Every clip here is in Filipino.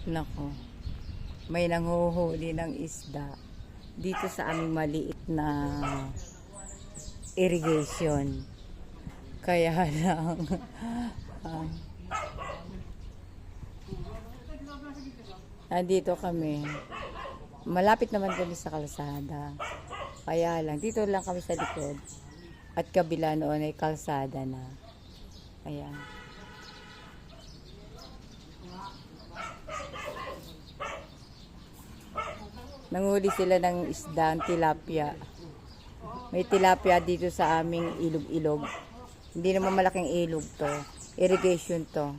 Nako, may nanghuhuli ng isda dito sa aming maliit na irrigation. Kaya lang, ah, nandito kami. Malapit naman kami sa kalsada. Kaya lang, dito lang kami sa likod. At kabila noon ay kalsada na. Ayan. Nanghuli sila ng isda, tilapia. May tilapia dito sa aming ilog-ilog. Hindi naman malaking ilog to. Irrigation to.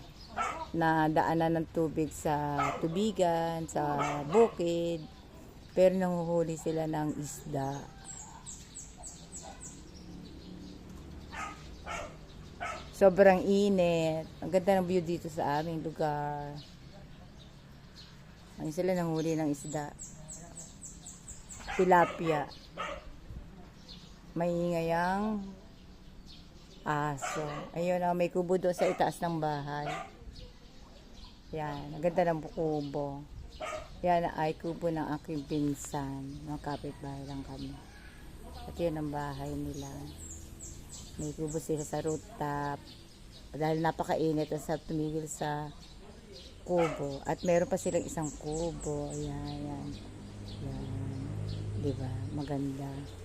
Na daanan ng tubig sa tubigan, sa bukid. Pero nanguhuli sila ng isda. Sobrang init. Ang ganda ng view dito sa aming lugar. Ayun sila nanghuli ng isda. Tilapia. May ingayang aso. Ayun, may kubo doon sa itaas ng bahay. Yan, ang ganda ng kubo. Yan ay kubo ng aking pinsan. Mga kapitbahay lang kami. At yun ang bahay nila. May kubo sila sa rooftop. Dahil napakainit ang sa tumigil sa kubo. At meron pa silang isang kubo. Ayan, ayan. Yan. Diba? Maganda.